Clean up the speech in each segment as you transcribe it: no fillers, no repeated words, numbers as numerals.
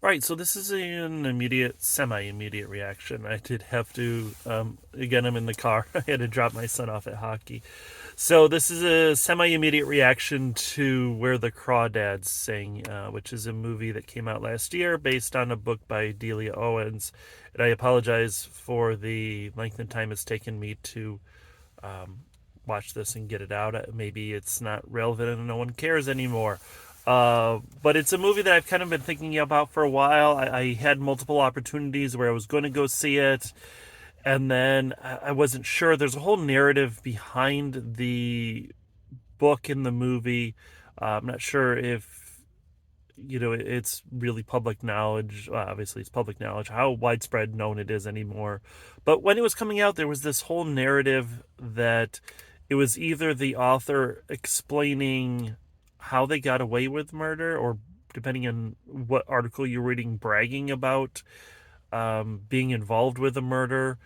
All right, so this is an immediate, semi-immediate reaction. I did have to, again, I'm in the car. I had to drop my son off at hockey. So this is a semi-immediate reaction to Where the Crawdads Sing, which is a movie that came out last year based on a book by Delia Owens. And I apologize for the length and time it's taken me to um, watch this and get it out. Maybe it's not relevant and no one cares anymore. But it's a movie that I've kind of been thinking about for a while. I had multiple opportunities where I was going to go see it, and then I wasn't sure. There's a whole narrative behind the book in the movie. I'm not sure if it's really public knowledge. Obviously, it's public knowledge how widespread known it is anymore. But when it was coming out, there was this whole narrative that it was either the author explaining how they got away with murder, or depending on what article you're reading, bragging about being involved with a murder.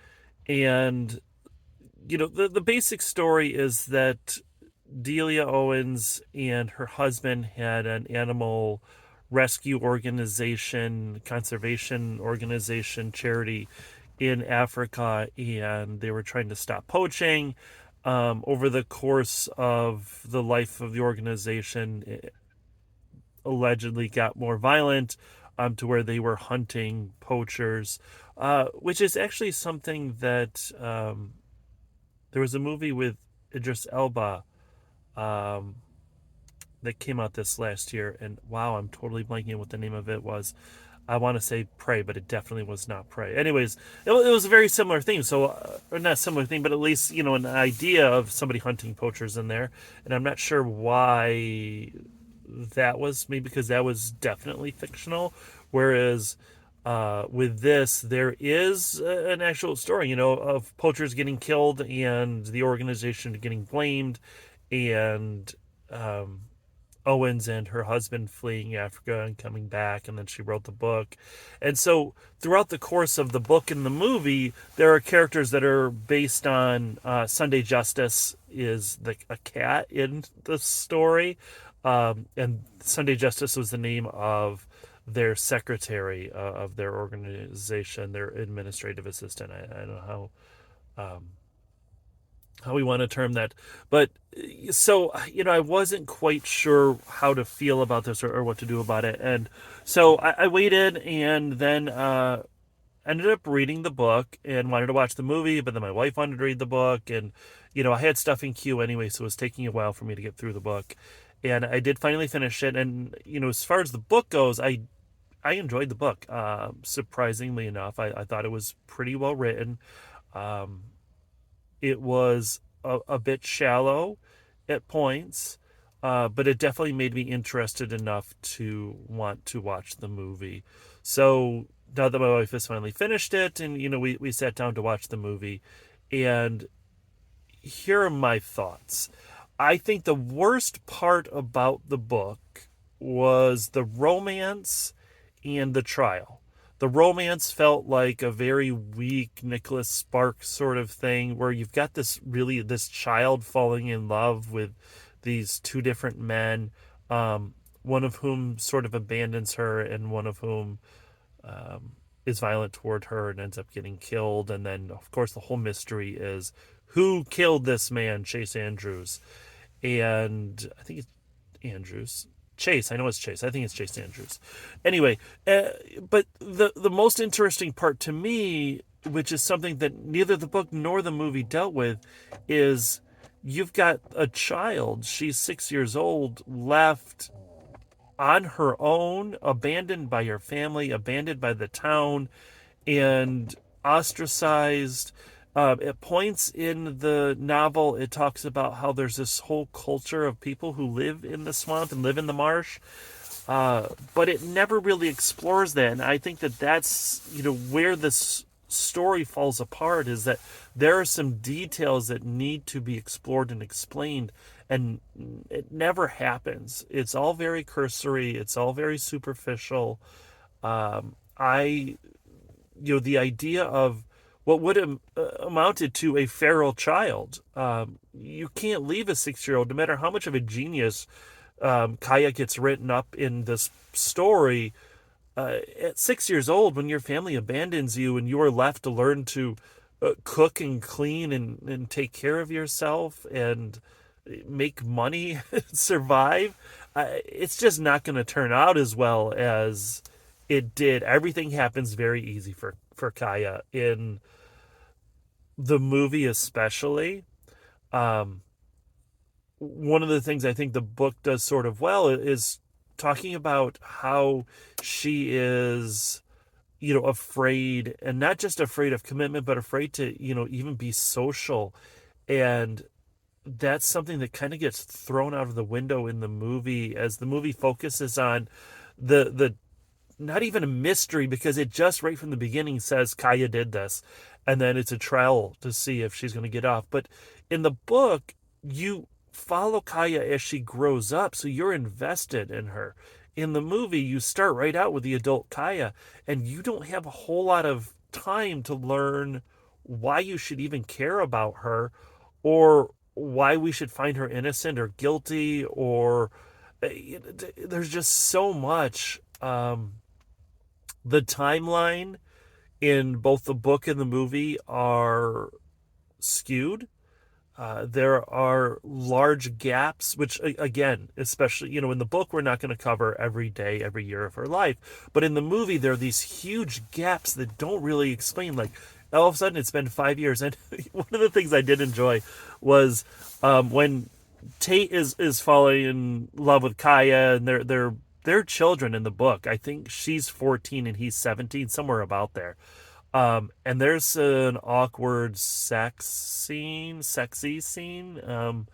And the basic story is that Delia Owens and her husband had an animal rescue organization, conservation organization, charity in Africa, and they were trying to stop poaching. Over the course of the life of the organization, it allegedly got more violent, to where they were hunting poachers, which is actually something that there was a movie with Idris Elba um, that came out this last year, and wow, I'm totally blanking on what the name of it was. I want to say Prey, but it definitely was not Prey. Anyways, it was a very similar theme, so or not similar theme, but at least an idea of somebody hunting poachers in there. And I'm not sure why that was. Maybe because that was definitely fictional, whereas with this, there is an actual story, of poachers getting killed and the organization getting blamed, and um, Owens and her husband fleeing Africa and coming back, and then she wrote the book. And so, throughout the course of the book and the movie, there are characters that are based on Sunday Justice is a cat in the story, and Sunday Justice was the name of their secretary of their organization, their administrative assistant. I don't know how we want to term that. But so, I wasn't quite sure how to feel about this, or what to do about it. And so I waited, and then ended up reading the book and wanted to watch the movie, but then my wife wanted to read the book. And, I had stuff in queue anyway, so it was taking a while for me to get through the book. And I did finally finish it. And, as far as the book goes, I enjoyed the book. Surprisingly enough, I thought it was pretty well written. Um, it was a bit shallow at points, but it definitely made me interested enough to want to watch the movie. So now that my wife has finally finished it, and we sat down to watch the movie, and here are my thoughts. I think the worst part about the book was the romance and the trial. The romance felt like a very weak Nicholas Sparks sort of thing, where you've got this child falling in love with these two different men, one of whom sort of abandons her, and one of whom is violent toward her and ends up getting killed. And then, of course, the whole mystery is who killed this man, Chase Andrews. And I think it's Andrews. Chase, I know it's Chase. I think it's Chase Andrews. Anyway, but the most interesting part to me, which is something that neither the book nor the movie dealt with, is you've got a child. She's 6 years old, left on her own, abandoned by her family, abandoned by the town, and ostracized. At points in the novel, it talks about how there's this whole culture of people who live in the swamp and live in the marsh, but it never really explores that. And I think that that's where this story falls apart, is that there are some details that need to be explored and explained, and it never happens. It's all very cursory. It's all very superficial. I the idea of what would have amounted to a feral child. You can't leave a 6-year-old, no matter how much of a genius Kaya gets written up in this story. at 6 years old, when your family abandons you and you are left to learn to cook and clean and take care of yourself and make money, survive, it's just not going to turn out as well as it did. Everything happens very easy for Kaya in the movie, especially. Um, One of the things I think the book does sort of well is talking about how she is, afraid, and not just afraid of commitment, but afraid to, even be social. And that's something that kind of gets thrown out of the window in the movie, as the movie focuses on the not even a mystery, because it just right from the beginning says Kaya did this, and then it's a trial to see if she's going to get off. But in the book, you follow Kaya as she grows up, so you're invested in her. In the movie, you start right out with the adult Kaya, and you don't have a whole lot of time to learn why you should even care about her, or why we should find her innocent or guilty, or there's just so much. The timeline in both the book and the movie are skewed. There are large gaps, which, again, especially, in the book, we're not going to cover every day, every year of her life. But in the movie, there are these huge gaps that don't really explain. Like, all of a sudden, it's been 5 years. And one of the things I did enjoy was when Tate is falling in love with Kaya, and they're children in the book. I think she's 14 and he's 17, somewhere about there. And there's an awkward sexy scene.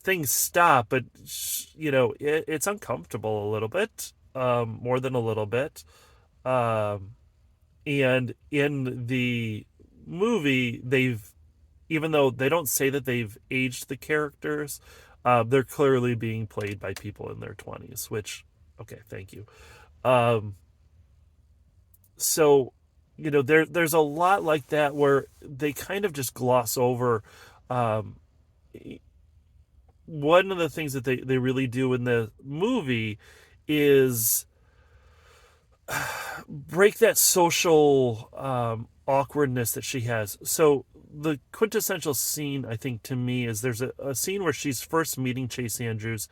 Things stop, but it's uncomfortable a little bit, more than a little bit. Um, and in the movie, even though they don't say that they've aged the characters, they're clearly being played by people in their 20s, which, okay, thank you. Um, so, there's a lot like that where they kind of just gloss over. Um, One of the things that they really do in the movie is break that social awkwardness that she has. So the quintessential scene, I think, to me, is there's a scene where she's first meeting Chase Andrews,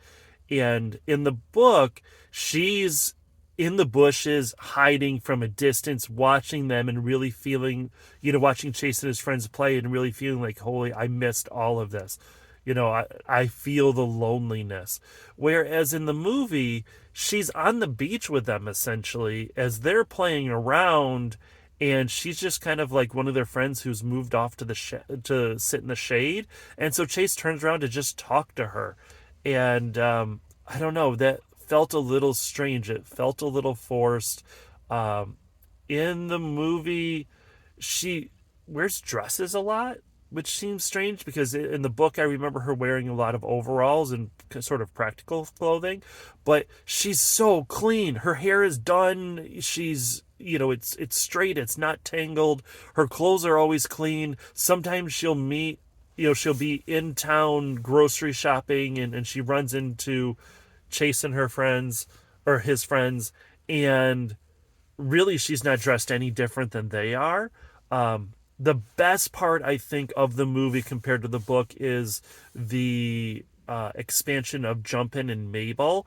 and in the book, she's in the bushes, hiding from a distance, watching them and really feeling, watching Chase and his friends play and really feeling like, holy, I missed all of this. I feel the loneliness. Whereas in the movie, she's on the beach with them essentially as they're playing around, and she's just kind of like one of their friends who's moved off to to sit in the shade. And so Chase turns around to just talk to her, and I don't know, that felt a little strange. It felt a little forced. Um, in the movie, she wears dresses a lot, which seems strange because in the book I remember her wearing a lot of overalls and sort of practical clothing, but she's so clean. Her hair is done. She's, it's straight, it's not tangled. Her clothes are always clean. Sometimes she'll be in town grocery shopping, and she runs into Chase and her friends, or his friends, and really she's not dressed any different than they are. The best part, I think, of the movie compared to the book is the expansion of Jumpin' and Mabel.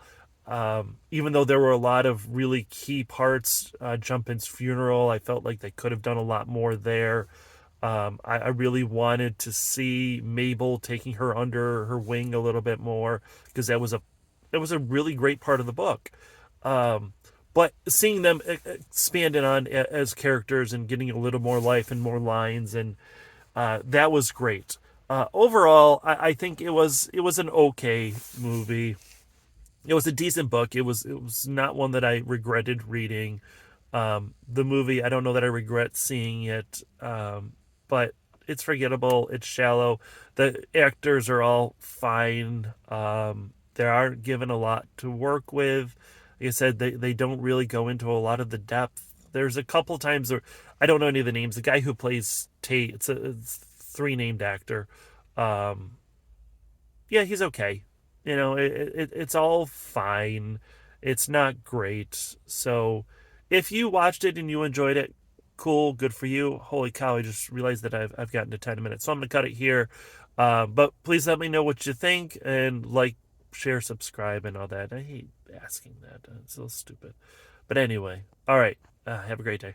Even though there were a lot of really key parts, Jumpin's funeral, I felt like they could have done a lot more there. I really wanted to see Mabel taking her under her wing a little bit more, because that was a really great part of the book. Um, but seeing them expanded on as characters and getting a little more life and more lines, and that was great. Overall, I think it was an okay movie. It was a decent book. It was not one that I regretted reading. The movie, I don't know that I regret seeing it, but it's forgettable. It's shallow. The actors are all fine. They aren't given a lot to work with. Like I said, they don't really go into a lot of the depth. There's a couple times where I don't know any of the names. The guy who plays Tate, it's three named actor. Um, yeah, he's okay. It's all fine. It's not great. So if you watched it and you enjoyed it, cool, good for you. Holy cow, I just realized that I've gotten to 10 minutes. So I'm going to cut it here. But please let me know what you think and like, share, subscribe, and all that. I hate asking that. It's so stupid. But anyway, all right. Have a great day.